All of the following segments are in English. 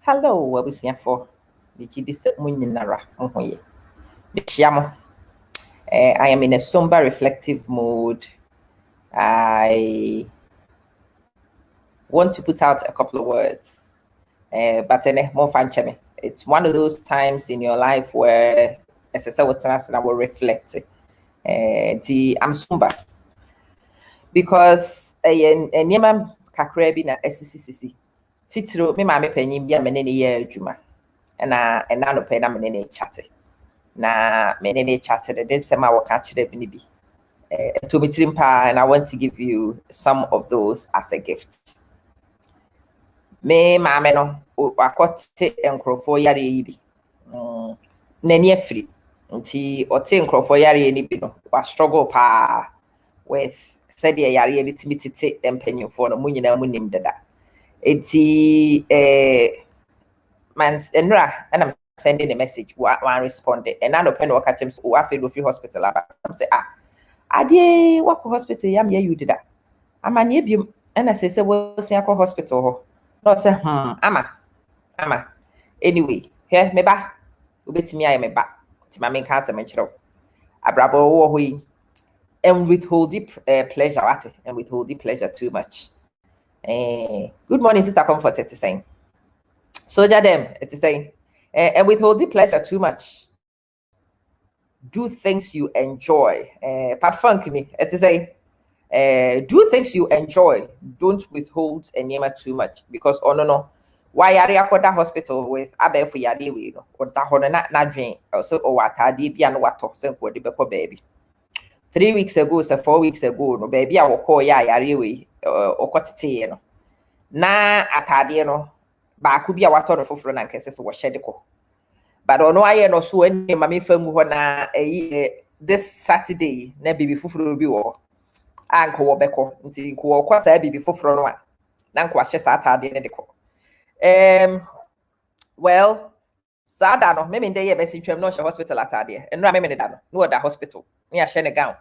Hello, abusuafo. Megye se munyinara mohoye. Mechiamo. I am in a somber, reflective mood. I want to put out a couple of words, but more fancheme. It's one of those times in your life where, as I said, I will reflect. I'm somber because nyema kakra bi na SCCC. Titiro me maame panyin bi a menene ye adwuma. Na no pe na menene chate. Na menene chatted then some I will catch it bi. To me and I want to give you some of those as a gift. Me maame no wakote enkrofo yare yi bi. Nani afri. Nti ote enkrofo yare ni bi no wa struggle pa with said yare ni timitite empanyofo no munyina munim dada. Eti man enra and I'm sending a message one responded and I no pen work at him so I feel free hospital I'm say ade work hospital yam you did that amanye bi and I say we hospital ho no say ama anyway here me ba obetimi aye me ba ti ma me kan say me chiro abrabo wo ho yi and withhold pleasure at and withhold pleasure too much. Good morning, Sister Comfort. It's saying, soldier them. It's saying, and withhold pleasure too much. Do things you enjoy. Pat funk me. It's saying, do things you enjoy. Don't withhold and yema too much because no. Why are you at that hospital with abe for your day? We know or that one not drink also or what I did be and what talk for the baby. 3 weeks ago, so 4 weeks ago, no baby, I will call ya yari or cut tea, no. Na atade no ba ku bia wato no foforo na nkese se wo hyede ko but ono aye no so ani mame fangu ho na this Saturday na bibi foforo bi wo anko wo beko nti ko wo kwasa bibi foforo no a na nko ahye sa atade ne de ko well sada no me nde ye besi twam no hye hospital atade enra me da no no da hospital me ahye ne gown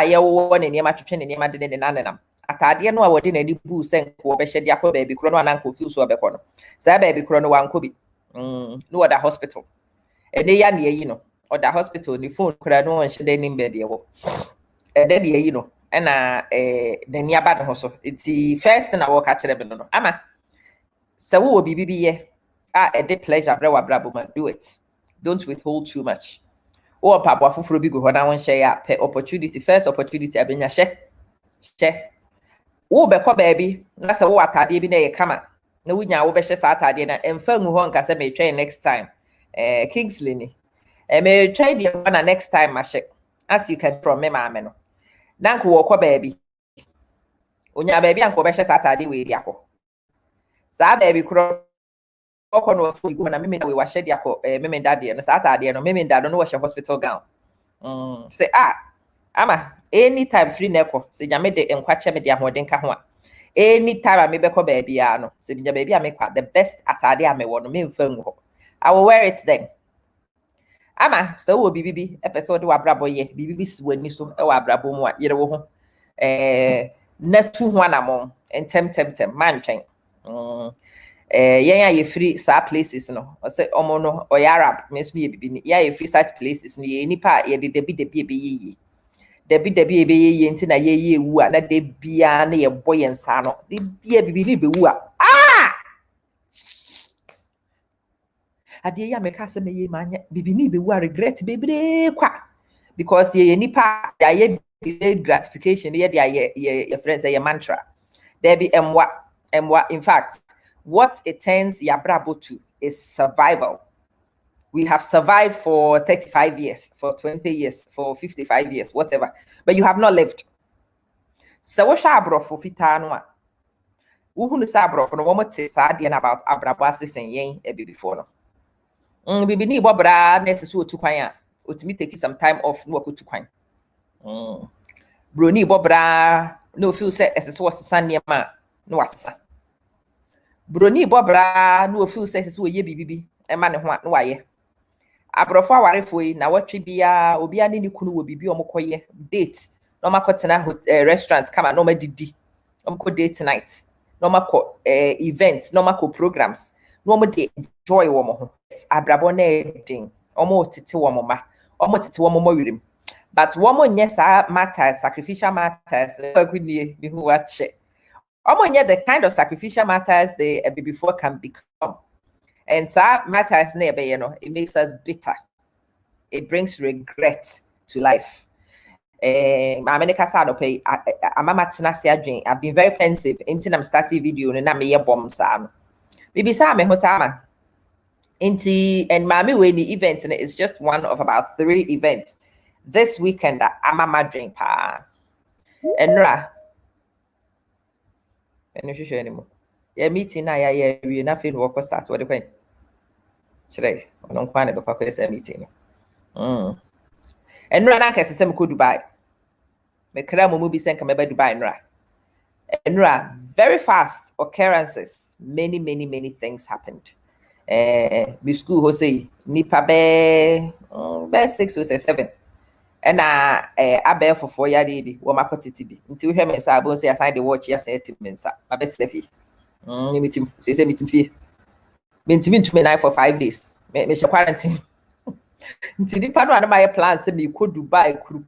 ye wo ne niam atwetwe ne niam de ne nanenam atade no a wode na ni bu sen ko be hye de akọ baby kro no ananko feel so obekọ no sa baby kro no wanko bi no da hospital ene ya ne yi no o da hospital ni phone kra no hye de nim baby wo ene de yi no na na ni aba no so iti first na wo ka kire be no ama sa wo bibi ye a de pleasure bra wa bra bo man do it, don't withhold too much o papa foforo bi go ho na won hye ya pe opportunity first opportunity abenya hye wo bekọ baby na se wo atade bi na ye kama na wunya wo be hye sa atade na emfa ngu ho nka se me try next time Kingsley ni me try the one next time ma hye as you can from me maame no na nko wo kọ baby onya baby anko be hye sa atade we ri akọ sa baby kro okọ no so go na me na we wa hye di akọ me dade no sa atade no me dade no wo hye hospital gown say ama anytime free neko se nyame de enkwache me de ahoden ka ho a anytime me beko baby ya no se nya baby a me kwa the best atade a me wo no me mfa ngu ho I will wear it then ama so wo bibibi episode wa brabo ye bibibi siwani so e wa brabo mu a yere wo ho na tu ho anamo entem man twen yen ya free sa places no o se omo no o Arab me so ye bibi ni ya free such places ni ye nipa ye de debi yi debi ebe ye nti na ye ewu a na de bia na ye boye nsa no de bia bibi be wu a ade ya meka se me ye manya bibi ni be wu a regret bebre kwa because ye nipa ya ye gratification ye dia ye friends ye mantra there be emwa in fact what it turns ya brabo to is survival. We have survived for 35 years, for 20 years, for 55 years, whatever. But you have not lived. So what shabro for fitanwa? Who sabro no one say sad about abrabasi and yen a baby before no. Bibi ni bobra necessary to kwanya. Utimi take some time off no to kwanya. Broni bobra no feel say as was sunny ma no wasa. Broni bobra no feel say as we ye bibi e ma ne ho no waye. Abrofo awarefo yi na watwe bia obi ani ni kunu wo bibi omokoye date no makotena restaurant kama no madidi omko date night no mako event no mako programs no mo de joy wo mo ho abrabo na edin omo tete wo mo ma omo tete wo mo wirim but wo mo nye sa matters sacrificial matters agudie bi hu wa che omo nye the kind of sacrificial matters they before can become. And so matters never, it makes us bitter. It brings regret to life. I've been very pensive until I'm starting video and I'm a bomb sam. Maybe Sam Hosama. And Mami Weni event, and it's just one of about 3 events this weekend that I'm a drink pa. And Ra. And you should anymore. Yeah, meeting now, yeah, we're nothing work or start. What do you think? Today, I don't find it because it's meeting. And Rana can say go Dubai. Me kra mo be send come Dubai Nra. Very fast occurrences. Many things happened. My school ho say nipa be 6 or 7. And abe for 4 years bi wo makotiti bi. Nti wo hwe me sa abon say aside the watch yesterday mensa. Ma betle fi. Meeting say meeting fi. Meeting ntumi na for 5 days. Me quarantine. Nti nipa no my plan say me ko Dubai kru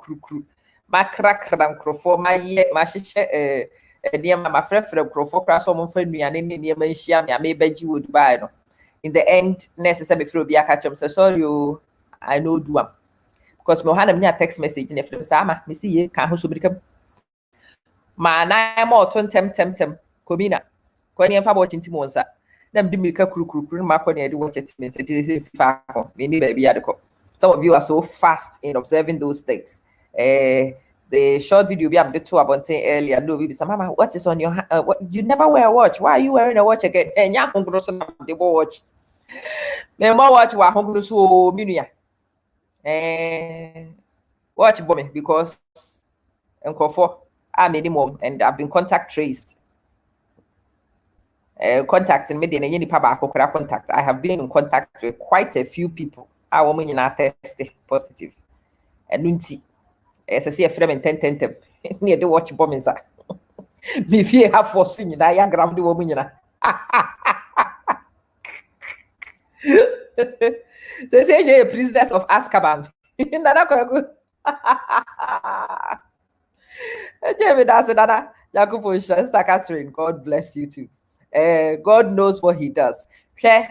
makrakra nkrofo maye mahyeche niema mafrefre nkrofo kra so mo fa nuane ne niema nhia me amebaji wo Dubai no. In the end necessary me fro bia catch am say sorry o I know do am because me hana me text message ne fro sama me see ye kan ho so birikam ma na mo to tem komina ko ne fa bo tintim wonsa na mdi mirika kuru ma ko ne de watch it me say this fa ko me ni ba bia de ko. Some of you are so fast in observing those things. The short video we have the two about earlier. No, we be some mama, what is on your hand? You never wear a watch. Why are you wearing a watch again? And yeah, they watch. Me more watch wa hungry so minuya. Watch bomb because I made him home and I've been contact traced. Contacting me then any contact. I have been in contact with quite a few people. Our woman in our test positive. And nunti. As I see a friend in 10 near the watch bombings. Me fear have forcing I am ground the woman. So say you're a princess of Azkaban. Nana good. Jamie, that's another. Yakubu Sister Catherine, God bless you too. God knows what he does. Share.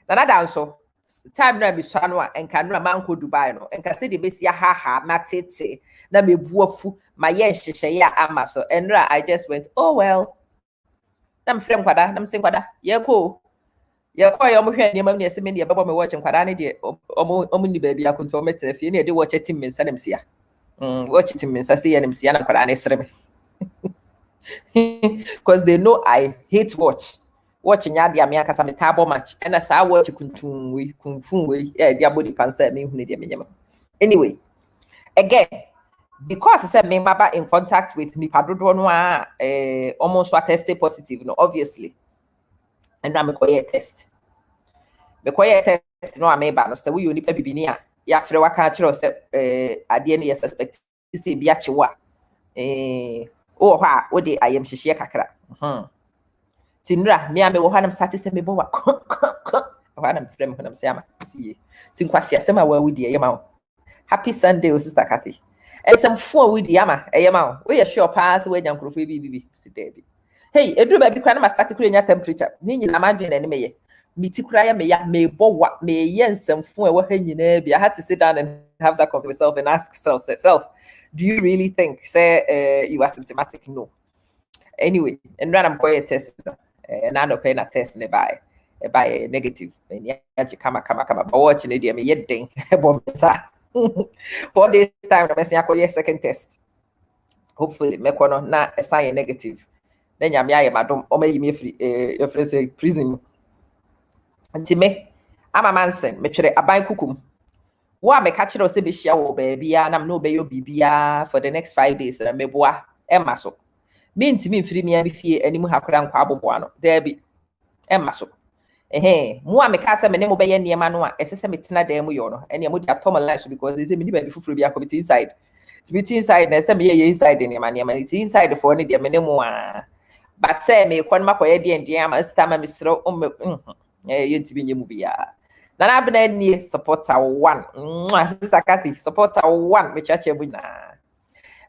Nana danso. Time na be swanwa enka no manko Dubai no enka se de besi ha matete na me buafu ma ye hyehyeye ya ama so enra I just went oh well nam frem kwada nam sing kwada ye ko yo mo hwe ne mam ne se me ne bebo me watch kwada ne de omo ni ba bia konto me tefie ne de watch team mensa nem sia watch team mensa se ye nem sia na kwada ne sere me because they know I hate watching ya dia me akasa me table match and as I watch kuntum we kunfun we dia body pansa me hu ne dia menyama. Anyway, again, because I said me maba in contact with nipa dodo no almost tested positive no obviously. And na me koye test. Me koye test no ameba no say we nipa bibini a ya frɛ waka kire say ade ne suspect say bia chewa oh ha wo de ayem hyehye kakra. Tinra me ame wo hanam start say me bo wa hanam frem hanam say ama see tinkwasi asema wa wudi eyema happy Sunday sister Kathy esem fo wudi ama eyema we sure pass we nyankrofo bibi si debi hey eduru ba bi kwa na ma start kura nya temperature ni nyina ma dwen na ne meye miti kura ya me bo wa me ye nsem fo e wo ha nyina bi I had to sit down and have that conversation with myself and ask self do you really think say you are symptomatic? No. Anyway, and random quiet test and I don't pay a test nearby by negative and yeah come but watching it me yet thing for this time the message second test hopefully make one na assign negative then ya me madam or may me free your friend say prison anti me ama mansen me chere aban kukum wa me catch us be share wo baby na no be yo bibia for the next 5 days na me boa emma so me ntimi mfiri me abi fie animu hakora nkwa aboboa no there be emma so mu a me ka se me ne mo be ye niema no a esese me tena da mu yo no ene mo dia tom life because they say me ni ba bi fufuru bi akobiti inside to be inside na se me ye inside niema it inside for ne dia me ne mo a but say me kon makoye de ama stama me sro You to be new movie. Nana Abner ni supporter one. Sister Kathy, supporter one, which actually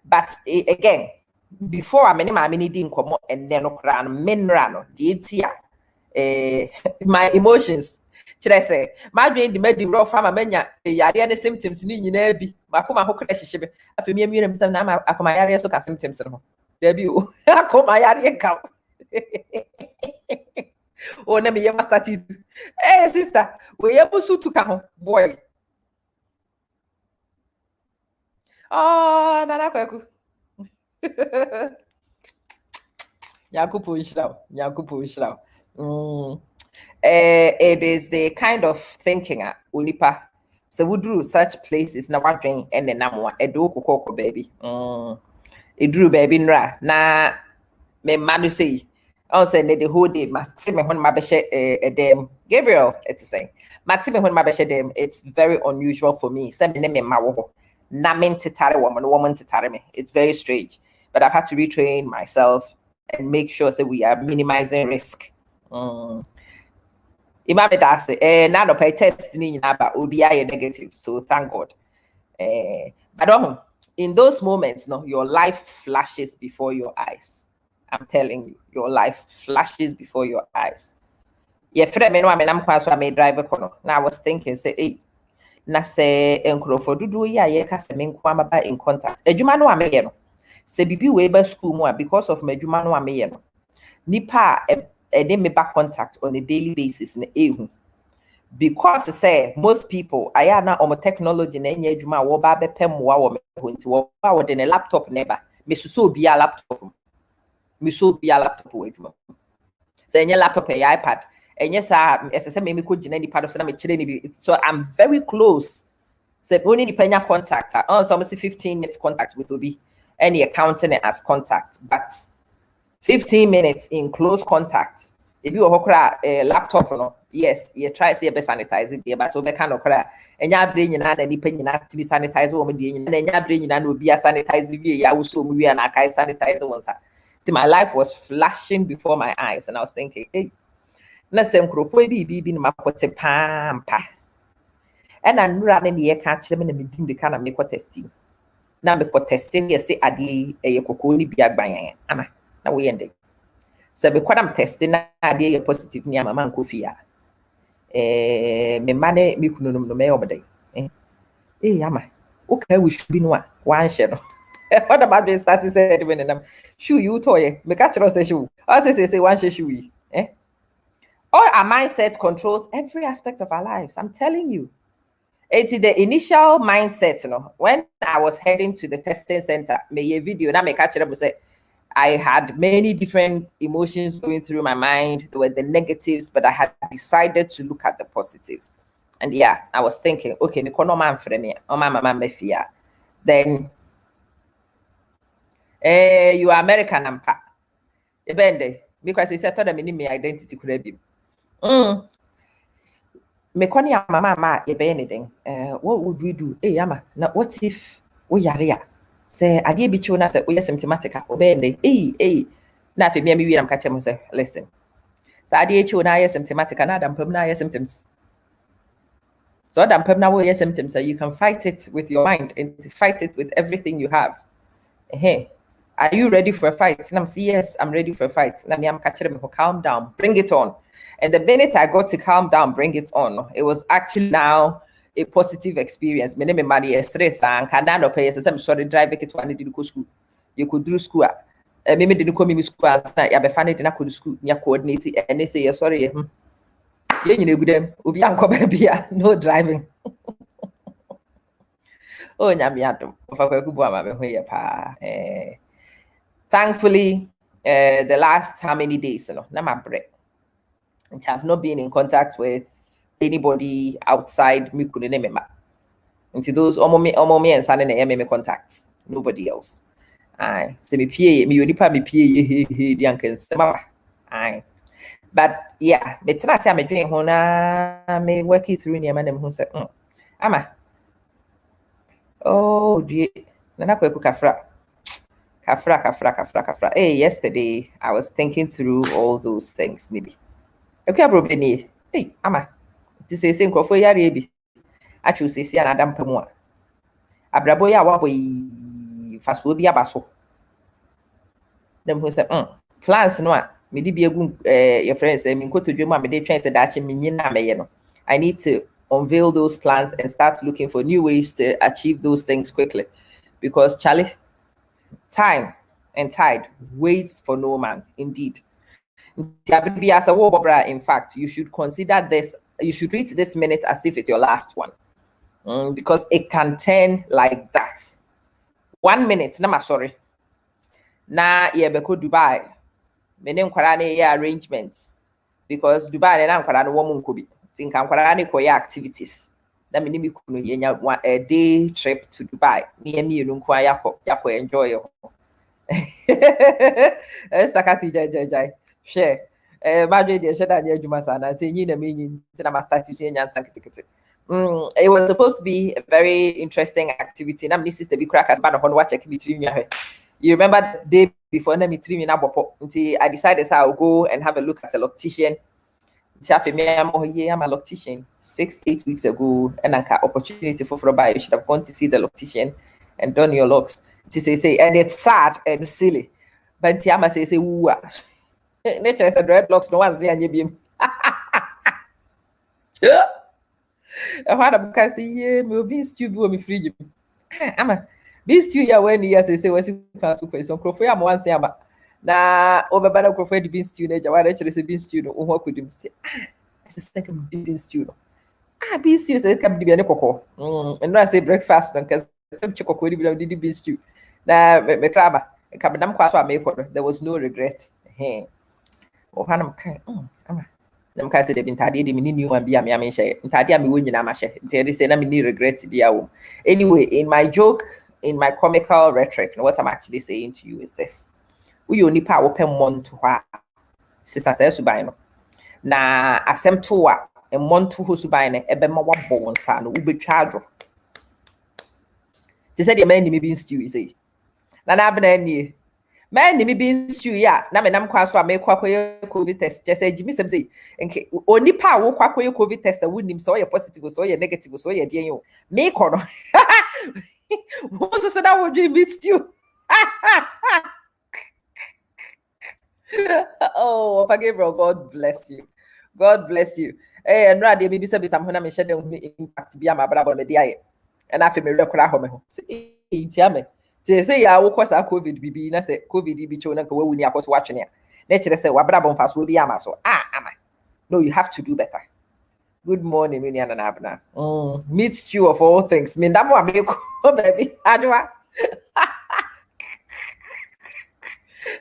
but again, before I many didn't come and then no my emotions. Should I say my dream the made rough farmer menya yare the symptoms ni nyina bi makoma ho kra hyehye be afemi amiere msam na akoma yare so ka symptoms no there bi o akoma yare ka oh na me yema start it sister we able to ka ho boy nana kwaku Yakupu Ishraw. It is the kind of thinking Unipa. So we drew such places na wadwen and the namwa edo kokoko baby. It drew baby nra na me manu say. I say the whole day Maxime when my dem Gabriel it's saying Maxime when my dem it's very unusual for me. Send me name mawo na men titare woman titare me. It's very strange. But I've had to retrain myself and make sure that we are minimizing risk. Imame that's now no pay test ni but OBI negative. So thank God. But in those moments, no, your life flashes before your eyes. I'm telling you, your life flashes before your eyes. Yeah, friend, me no I'm quite so I may drive a corner. Now I was thinking, say, hey, na say for do ya ye kasa me nkwama ba in contact. Ejuma no ameye no. Se bibi we ba school mo because of my ejuma no ameye no. Nipa e me back contact on a daily basis na ehu. Because say most people aya na omo technology na enye ejuma wo ba bepem wa wo me ho nti wo ba wo de ne laptop neba me suso bi a laptop me so bi a laptop wo ejuma. Say enye laptop e iPad enye sa esese me ko gina nipa do so na me kire ni bi. So I'm very close. Say only the penya contact so almost 15 minutes contact with Obi and you're counting it as contact, but 15 minutes in close contact. If you have a laptop, no, yes, you try to see a best sanitize it, but so kind of cry and you're bringing out any penny not to be sanitized woman, and then you're bringing out will be a sanitized view. I was so we and I can sanitize once. My life was flashing before my eyes, and I was thinking, hey, let's say, be my pampa. And I'm running the air catch them and the kind of make what testing. Now make what testing, you say, Adi, a coconi be a bang. Ama, now we ending. So, because I'm testing, idea positive near my man Kofia. Me money, me couldn't know me over day. Ama, okay, we should be one shadow. What about this starting said when them shoe you toy, me catch us a shoe. I say one shoe. All our mindset controls every aspect of our lives. I'm telling you. It's the initial mindset, when I was heading to the testing center, me a video, now me catch it up say I had many different emotions going through my mind. There were the negatives, but I had decided to look at the positives. And yeah, I was thinking, okay, me kono man frame me, my mama me fear. Then you are American and pa. Because he said that me identity could be. Me kwani ya mama ebe anything. What would we do? Yama. Now what if we yare? Say ade bi chiwo na say we symptomatic obe ndeng. Na fe me wi am ka che mo say listen. Say ade chiwo na symptomatic na dampam na symptoms. So dampam na we symptoms, so you can fight it with your mind and fight it with everything you have. Are you ready for a fight? And I'm saying, yes, I'm ready for a fight. Let me calm down, bring it on. And the minute I got to calm down, bring it on, it was actually now a positive experience. My name is Maria Stress and can pay I'm sorry, drive it to one did go school. You could do school. Maybe didn't come in school. I be funny didn't go to school. You coordinate and they say, sorry. You know, good Ubi uncle baby, no driving. Oh, Nyamiato. Thankfully, the last how many days, na my break. I have not been in contact with anybody outside me couldn't remember. Into those omomi and signing MM contacts, nobody else. Aye. So me pay me unipa me pay the uncles. Aye. But yeah, it's not say I'm doing hona me working through near man who said, Ama. Oh dear. Nana kafra. Hey, yesterday I was thinking through all those things, maybe. Okay, probably Hey, ama. This is saying for ya rebi. I choose say an Adam Pamua. Abraboya waboy fast will be abaso. Them who said, plans no. Me di be your friends say me go to dream me dey try say that me nyina me no. I need to unveil those plans and start looking for new ways to achieve those things quickly. Because Charlie, time and tide waits for no man, indeed. In fact, you should consider this, you should treat this minute as if it's your last one. Because it can turn like that. 1 minute, sorry. Na yebeko Dubai. Mene nkwara na ye arrangements. Because Dubai na nkwara no woman ko bi. Tinka nkwara na koye activities. Na mene mi kunu yenya a day trip to Dubai. Ni yemi yenu nkwa yako enjoy yo. Stakati jai. Share. Madwe de sheda de adwuma sana say nyi na menyi na ma start using nyansa kitikiti. It was supposed to be a very interesting activity. Na me sister be crackers ba no ho watch activity nwa. You remember the day before na me trimi na bopo. Until I decided so I'll go and have a look at a loctician. I'm a loctician 6-8 weeks ago, and an opportunity for buy. You should have gone to see the loctician and done your locks. To say, and it's sad and silly. But Tiama say, ooh, nature is a dreadlocks, no one's there, and you beam. Yeah. I had a can say, yeah, maybe stew me free. I'm a this 2 year when years say, was some crofy. I'm once ama. Na over bana crofy the bean stew, nature, why actually say bean stew, no one could him say, it's a second bean stew. Bean stew say, come to be a cocoa. And I say breakfast, because some chocolate did bean stew. Na me crabber, a cabinam quaswa make there was no regret. Hey. Oh, Hannah, them can't say they've been tidy, they mean you and be a me share. Tidy me winning a mashe. They say, I mean, regret to be a woman. Anyway, in my joke, in my comical rhetoric, what I'm actually saying to you is this. We only power open one to her. Sister says to buy no. Na asem to wa, a month to who's buying a bema one bone son, ube charge. They said, your man, me being stew, you say. Nana Abner, man, me being stew, ya. Na me nam kwaso a make COVID test. Just say, Jimmy, say, only power COVID test that wouldn't him so you're positive, so you're negative, so you're dear you. Make or what's that would you beat stew? Oh, forgive bro. God bless you. God bless you. Eh, and rather, maybe some when I'm shedding impact be my brother me dia. And I feel me record home. Say, tiame. Say ya wo kwasa COVID bibi na say COVID bi cho na ko wu ni akot watch ne. Na chere say wa brother fast we bi ama so. Ama. No, you have to do better. Good morning, Minian and Abner. Meat stew of all things. Me that one make baby. Adwa.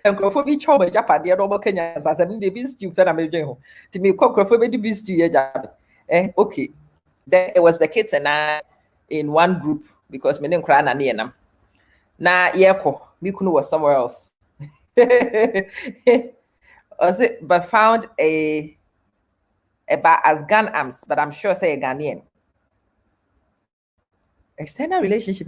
And Crawford Choma Japan, the other Kenya, as I mean, the beast you fed American. To me, Crawford the beast you okay. Then it was the kids and I in one group because me didn't cry near them. Na yeko, Mikunu was somewhere else. But found about as gun arms, but I'm sure say a Ghanaian. External relationship,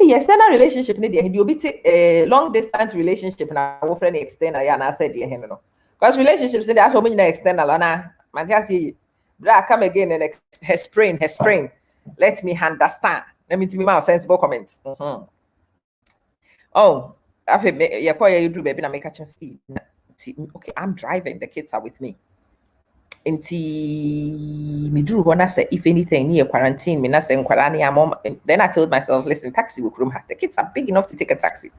external relationship you'll be long distance relationship na wo friend external ya na said here no because relationships in the actual mean external na man just see bra come again and her sprain let me understand let me give me my sensible comments. Oh I feel you do baby na make a chance okay I'm driving the kids are with me me drew when I said if anything near quarantine, me not saying mom. Then I told myself, listen, taxi will come. The kids are big enough to take a taxi.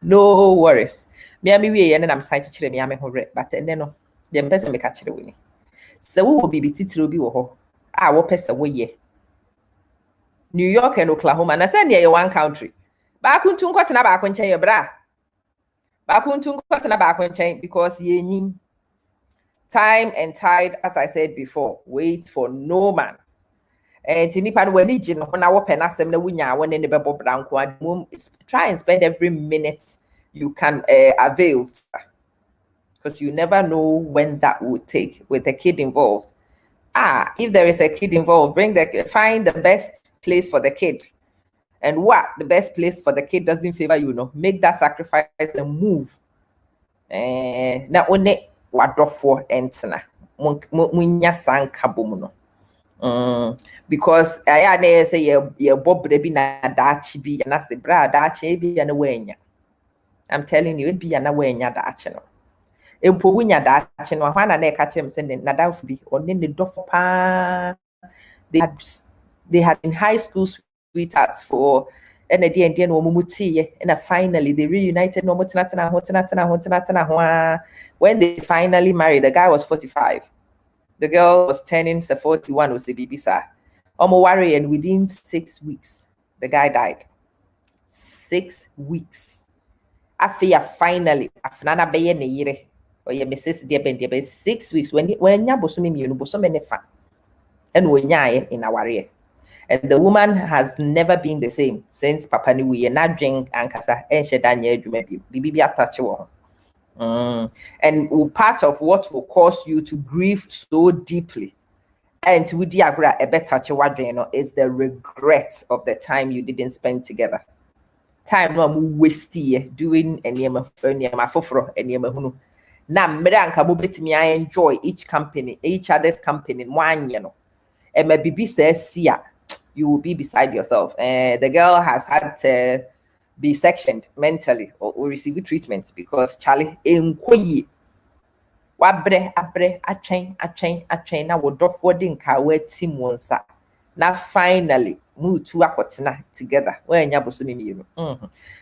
No worries. Me and I'm sight to me, I'm a but then no, the person me catch the winning. So we will be titro be wo. What person away New York and Oklahoma, and I said near one country. Back on two quarter back when chain bra. Back on two quarter back when chain because ye time and tide, as I said before, wait for no man. And Tinipan when our penasem na winya when in the bebo branco try and spend every minute you can avail because you never know when that would take with a kid involved. If there is a kid involved, find the best place for the kid. And what the best place for the kid doesn't favor make that sacrifice and move. Now only what for entena munya sanka bomuno. Because I na say ye bob de bi na dachi bi na se bra dachi bi na wenya. I'm telling you, bi na wenya dachi no. Empo wunya dachi no hwana na ka chem say na dafo bi one ne dofo pa. They had been high school sweethearts for and and finally they reunited. When they finally married, the guy was 45. The girl was turning 41 was the baby sir. Worry, and within 6 weeks, the guy died. 6 weeks. After finally, afnana beye ne yire. Or your missus dear ben 6 weeks when bosumi you bosome ne fa. And we in our ear. And the woman has never been the same since Papa New Year. Not drink and kasa and shedanya maybe bibi attach and part of what will cause you to grieve so deeply and with diagra a better is the regret of the time you didn't spend together. Time no waste doing any foforo any hunu. Na mmere anka mo betimi I enjoy each other's company one and my baby says you will be beside yourself. The girl has had to be sectioned mentally or receive treatment because Charlie enkoyi wabre abre atwen na wodofo de nka wati monsa na finally move to akotena together when yaboso me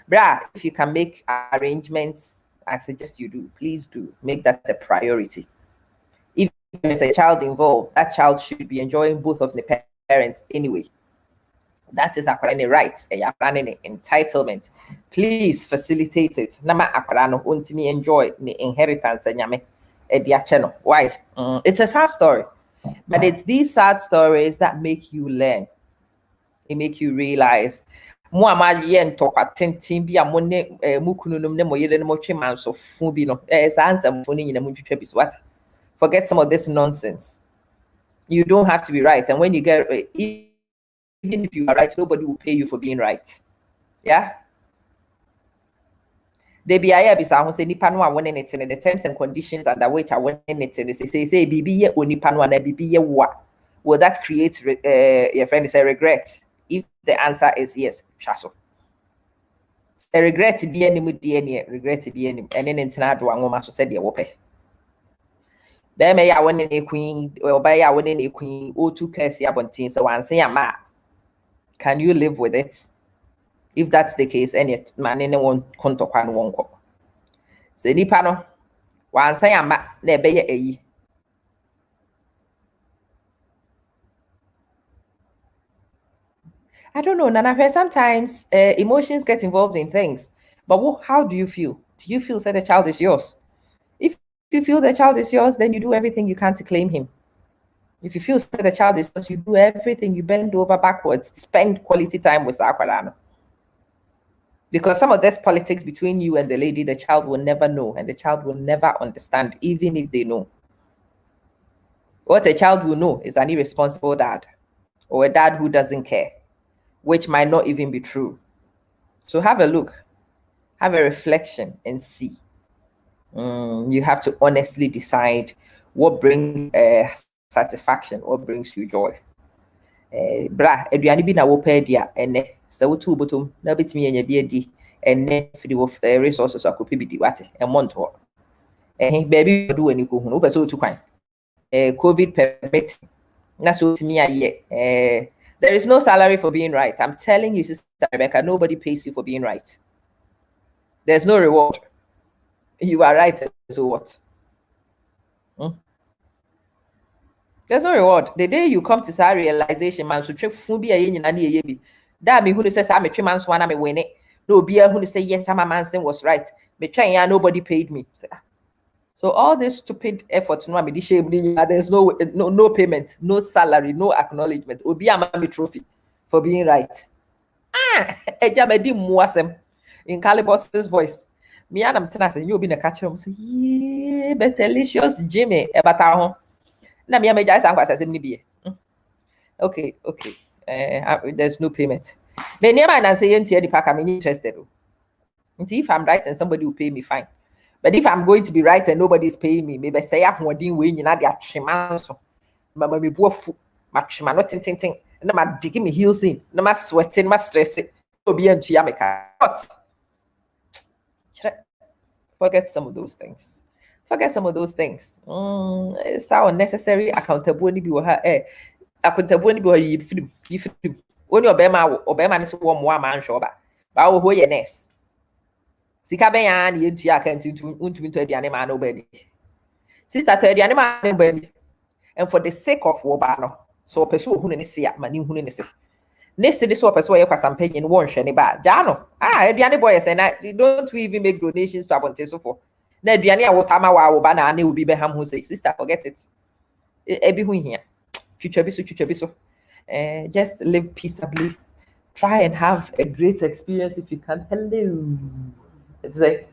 bra. If you can make arrangements, I suggest you do. Please do make that a priority. If there's a child involved, that child should be enjoying both of the parents anyway. That is a right, a entitlement. Please facilitate it. Nama akwara untimi enjoy the inheritance nyame channel. Why? It's a sad story, but it's these sad stories that make you learn. It make you realize. Mo amaye ntokwa tenten bi amone mukununum ne moyele ne motwe manso fu bi no answer mfoni nyina mutwetwa bi so what. Forget some of this nonsense. You don't have to be right, and when you get even if you are right, nobody will pay you for being right. Yeah. They be aya bisa ho say nipa no a won it in the terms and conditions under which I won it in say bibi ye onipa no na bibi ye wa. Will that create your friend is a regret? If the answer is yes, chaso. A regret be any regret be any and then internet do anoma so said ye wope. There may I won a queen or by ya winning a queen or two curse abontin so one say ma. Can you live with it? If that's the case, any man in one contokwan won't go. Say nipa no one say ma na be ye I don't know, Nana. Sometimes emotions get involved in things. But how do you feel? Do you feel that the child is yours? If you feel the child is yours, then you do everything you can to claim him. If you feel that the child is yours, you do everything. You bend over backwards, spend quality time with Aqualano. Because some of this politics between you and the lady, the child will never know, and the child will never understand, even if they know. What a child will know is an irresponsible dad, or a dad who doesn't care, which might not even be true. So have a look, have a reflection, and see. You have to honestly decide what brings satisfaction, what brings you joy. Bra, aduane bi na wo pa dia ene se wo tu botom na betimi anya bi adi ene fidi wo resources akopi bi di wate e monto baby do ani ko hunu wo pese otu kwan covid permit na so timi aye there is no salary for being right. I'm telling you, Sister Rebecca, nobody pays you for being right. There's no reward. You are right, so what? There's no reward. The day you come to that realization, man, so trick fubi a yin and ye that me who says I'm a 3 months one, I'm a winning. No be a who say yes, I'm a man was right. Me trying, yeah, nobody paid me. So all this stupid effort, no, there's no payment, no salary, no acknowledgement. Obi a me trophy for being right. Ejamedi muasem in Calibos's voice. Me and I'm telling you, be in a catcher. Say, yeah, but delicious Jimmy, ebata na me am just okay. There's no payment. Me near man and say the pack I'm interested. If I'm right and somebody will pay me, fine. But if I'm going to be right and nobody's paying me, maybe say I'm holding way in the atremanso. Mama me bofu, my trema not ting. No ma digging me heels in, no ma sweating, ma stressing. To be in Chiamaka. Forget some of those things. Forget some of those things. It's how unnecessary accountability be her. Accountability be you film. When your Obama is one man show back. But I will your nest. Sika bɛn na yɛntua aka nti ntumi ntɔ aduane ma nobody. Sister tɔ aduane ma nobody. And for the sake of woba no, so person who ne se ma ne hunu ne se. Ne se de so person yɛ kwasampa yin won hwɛ ne ba. Gya no. Aduane boy say na don't we even make donations to abonte so for. Na aduane a wota ma wa woba na ne obi bɛham ho say sister forget it. Ebi hu hia. Twitwa bi so. Just live peaceably. Try and have a great experience if you can. Hello. It's like,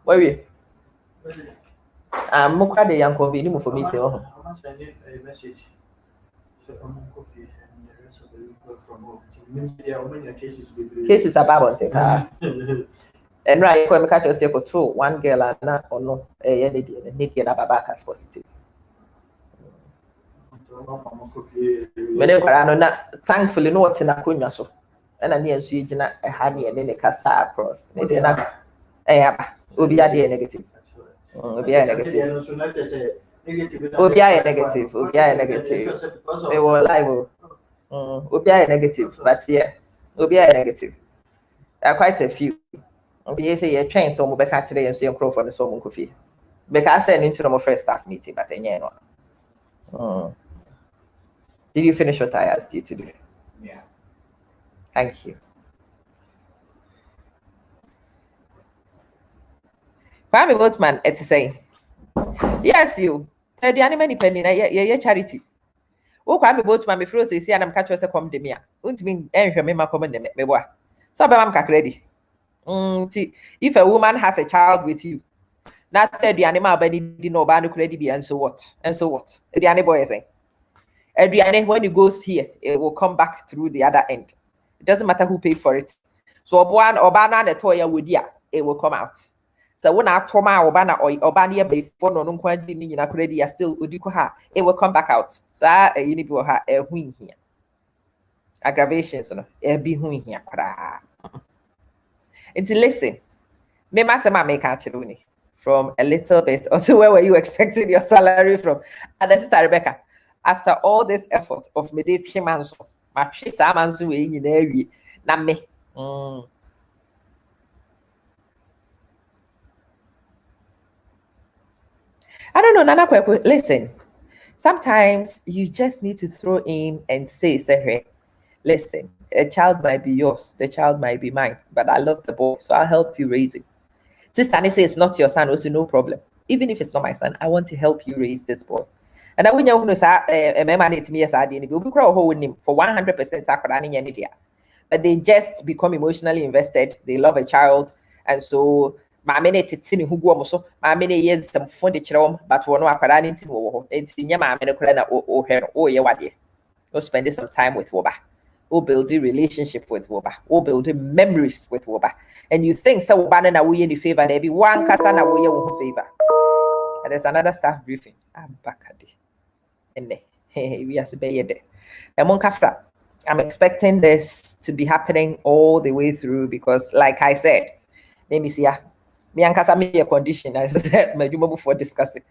where are you? I'm more than young convenient for me to. I'm sending a message. So I'm coffee and the rest of the week work from home. There are many cases about it. And right, when we catch yourself for two, one girl and not or no, need get up back as positive. Thankfully, no what's in a kunya so. And I near Sweden, I had me and then a casta across. Maybe not. Obi a negative. Obi a negative. Obi a negative. Obi a negative. They were liable. Obi a negative, but yeah, Obi a negative. There are quite a few. Okay, say you're trained so mobile today and see your crow for the so coffee. Because I sent into my first staff meeting, but then no. Did you finish your tires today? Yeah. Thank you. Kwame Boatman, it's saying, yes, you. The animal depending on your charity. Oh, Kwame Boatman, before they say, and I'm catching us a come to me. Won't mean anything, me, my comment, me, boy. So, I'm ready. If a woman has a child with you, not the animal, but did no bad credit be, and so what? And so what? The animal boy saying. Adriane, when it goes here, it will come back through the other end. It doesn't matter who paid for it. So one Obana the toya would it will come out. So when I Toma Obana or Obania before no quantity in a credit still udikoha, it will come back out. So you need to have a win here. Aggravations, a be win here. Until listen, me masama make actually from a little bit. Also, where were you expecting your salary from? And this is Rebecca. After all this effort of me, my treats are answering in area. Na me. I don't know, Nana Kweku. Listen, sometimes you just need to throw in and say, listen, a child might be yours, the child might be mine, but I love the boy, so I'll help you raise it. Sister Annie says it's not your son, also no problem. Even if it's not my son, I want to help you raise this boy. And I wouldn't know to me as I didn't be for 100%. But they just become emotionally invested. They love a child, and so my minute it's in who go so my many years some fund the but one it's in your mamma or her or your waddy. Or spending some time with Woba. Or building relationship with Woba. Or building memories with Woba. And you think so banana we in favor, there be one casana we in favor. And there's another staff briefing. I'm back at it. And we are there. I'm expecting this to be happening all the way through because, like I said, let me see. Me and Casa me a condition. As I said, my job before discussing.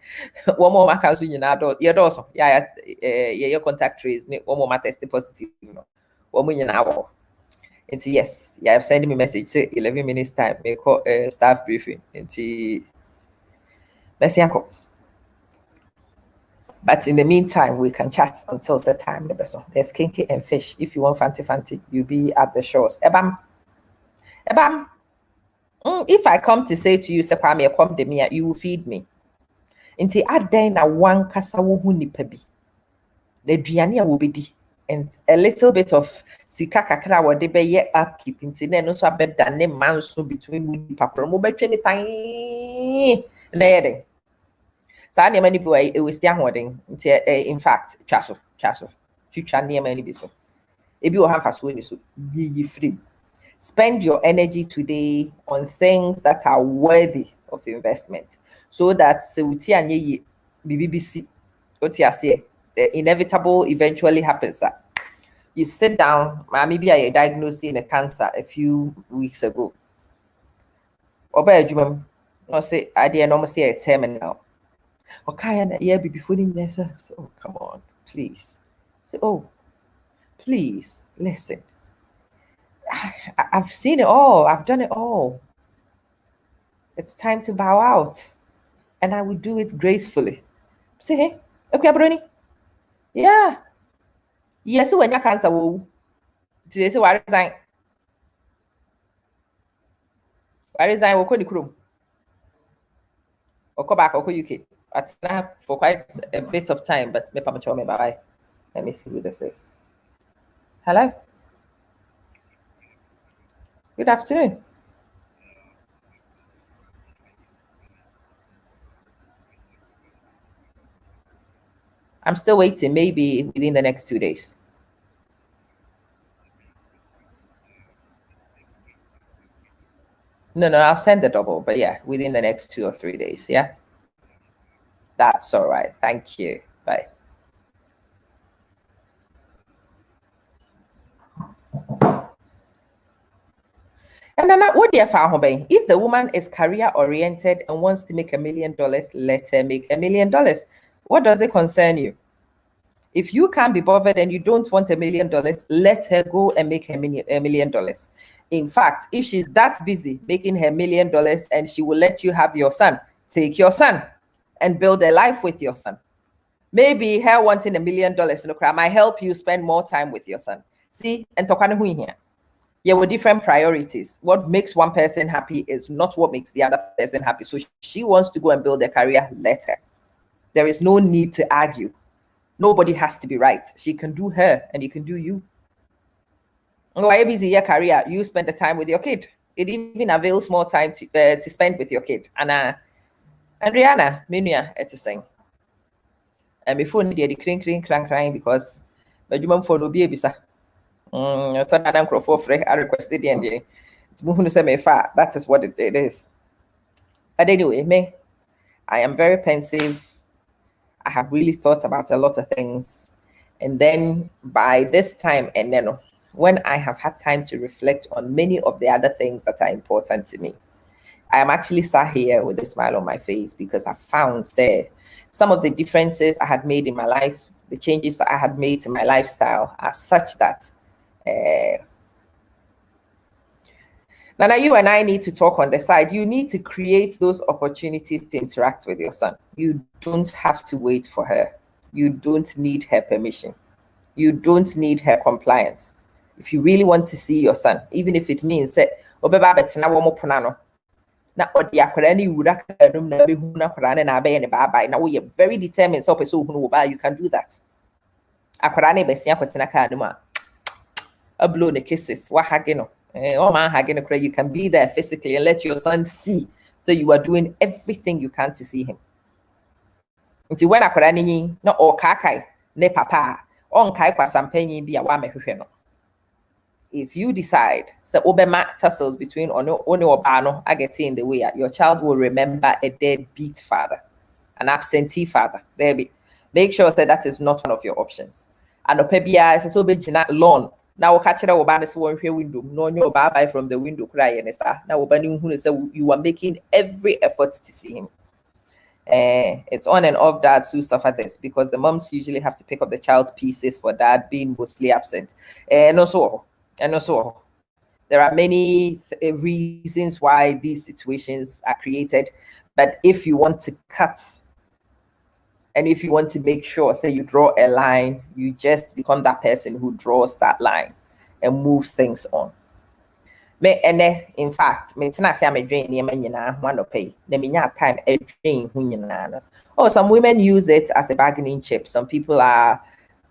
One more markers in your door. Yeah, your contact trace. One more test positive. You know, 1 million hour. It's yes. Yeah, I've sent me a message. Say 11 minutes time. Me call staff briefing. It's Messi uncle. But in the meantime, we can chat until the time. There's kinky and fish. If you want fancy, you be at the shores. Ebam. If I come to say to you, Sepame, come to me, you will feed me. Until I then a one casawu nipabi. The Driania will be di. And a little bit of Sika Kakra or debe ye upkeep into then also a bed than name manso between Papromo by 20 time. There. Saa nneɛma no bi wɔ ɛwɔ si ahoɔden nti in fact twa so twitwa nneɛma no bi so ebi wɔ ha mfasoɔ ni so yiyi firi spend your energy today on things that are worthy of investment so that the inevitable eventually happens. You sit down, maybe I diagnosed in a cancer a few weeks ago. I say I didn't almost say a terminal. Okay, yeah, before oh, come on, please. So, oh, please listen. I've seen it all. I've done it all. It's time to bow out, and I will do it gracefully. Say, hey, okay, Brony. Yeah. Yes, so when you cancer, today, so I resign. I resign. We'll call the crew. Or come back, or UK. At now for quite a bit of time, but maybe I'm bye. Let me see who this is. Hello. Good afternoon. I'm still waiting, maybe within the next 2 days. No, I'll send the double, but yeah, within the next 2 or 3 days. Yeah. That's all right. Thank you. Bye. And then what do you found? If the woman is career oriented and wants to make $1 million, let her make $1 million. What does it concern you? If you can't be bothered and you don't want $1 million, let her go and make $1 million. In fact, if she's that busy making her $1 million and she will let you have your son, take your son and build a life with your son. Maybe her wanting $1 million might help you spend more time with your son. See, and here. Yeah, with different priorities. What makes one person happy is not what makes the other person happy. So she wants to go and build a career, let her. There is no need to argue. Nobody has to be right. She can do her and you can do you. Why are busy your career? You spend the time with your kid. It even avails more time to spend with your kid. And Rihanna, Minia, it's the same. And before the crying because the for no be a bisa. I thought Adam Crawford I requested the NDA. It's moving to say me fat. That is what it is. But anyway, I am very pensive. I have really thought about a lot of things. And then by this time, and then when I have had time to reflect on many of the other things that are important to me, I am actually sat here with a smile on my face because I found, say, some of the differences I had made in my life, the changes that I had made to my lifestyle are such that Nana, you and I need to talk on the side. You need to create those opportunities to interact with your son. You don't have to wait for her. You don't need her permission. You don't need her compliance. If you really want to see your son, even if it means that na odi akwara ni wura kanum na behu na akwara na abe ne bye na we very determined so person who ba you can do that. Akwara na besia kwetena kanum a blow the kisses wa hage no you can be there physically and let your son see. So you are doing everything you can to see him. Until when akwara ni na o kakai ne papa on kai kwa sampanyi bi a wa mehwehwe no. If you decide so obema tussles between ono or bano I get in the way, your child will remember a deadbeat father, an absentee father. There be. Make sure that is not one of your options. And opebia is so big lawn. Now catch it over this one window. No, your bye from the window crying. Now you are making every effort to see him. It's on and off dads who suffer this because the moms usually have to pick up the child's pieces for dad being mostly absent. And also there are many reasons why these situations are created. But if you want to cut and if you want to make sure, say you draw a line, you just become that person who draws that line and move things on. In fact, oh, some women use it as a bargaining chip. Some people are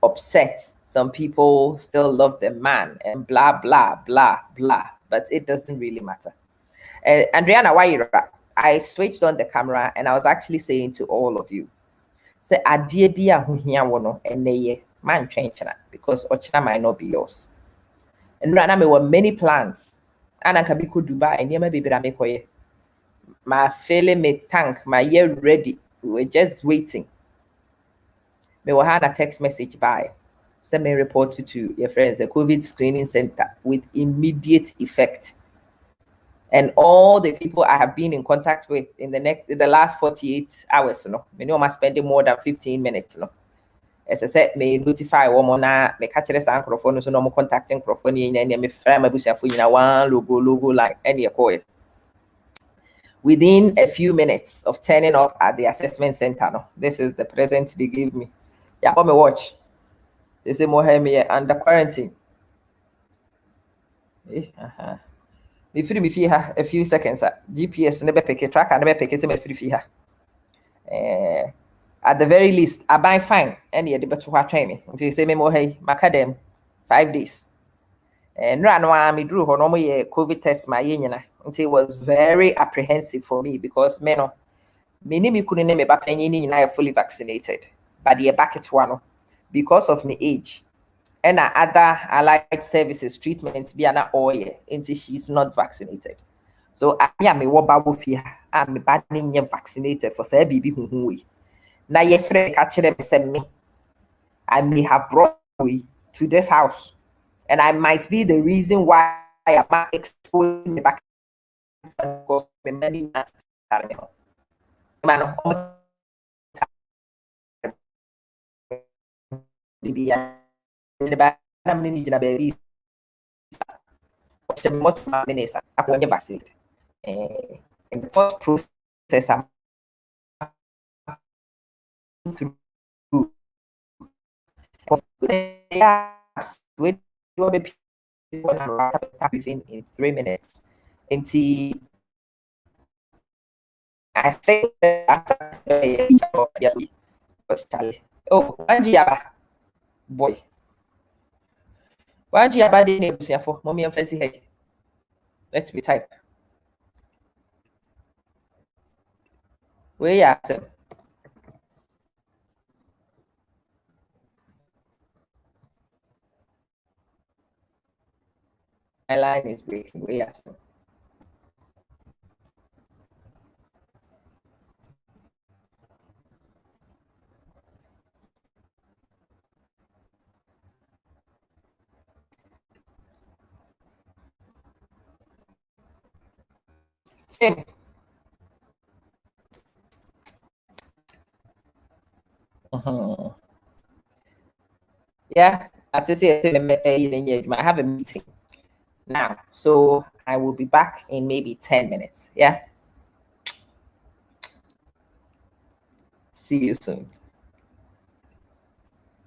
upset. Some people still love the man and blah, blah, blah, blah. But it doesn't really matter. Andriana, why you I switched on the camera and I was actually saying to all of you, say, adie bi a huhia wono eneye man twenchana because ochina might not be yours. And right now, there were many plans. And I can be could Dubai and near maybe I make way. my filling me tank, my year ready. We were just waiting. Me will have a text message by. Send me report to your friends, the COVID screening center with immediate effect. And all the people I have been in contact with in the last 48 hours, me know I'm spending more than 15 minutes, As I said, me notify woman na me catch the microphone so no more contacting microphone and me frame abusia for one logo like any call. Within a few minutes of turning up at the assessment center, this is the present they gave me. Yeah, on my watch. They say more me under quarantine. Me free me fee a few seconds. GPS never pick a track, I never pick it, me free fee at the very least, I buy fine and yeah, the better train me. Until say me more hey, macadam 5 days. And no one me drew no more COVID test my union. Until it was very apprehensive for me because me me couldn't name about any I fully vaccinated. But the back at one because of my age. And other allied services treatments be an oil until she's not vaccinated. So I am a wababu fear. I'm banning vaccinated for say baby who na ye friend catch them say me. I may have brought you to this house, and I might be the reason why I am not exposing me back because many man vaccinated. In the first process I'm through with people start within in 3 minutes. Until I think that oh, boy. Why the neighbors here for mommy and fancy head? Let's be type. Where you at? My line is breaking. Where you at? Same. Yeah, I just say I have a meeting now, so I will be back in maybe 10 minutes. Yeah. See you soon.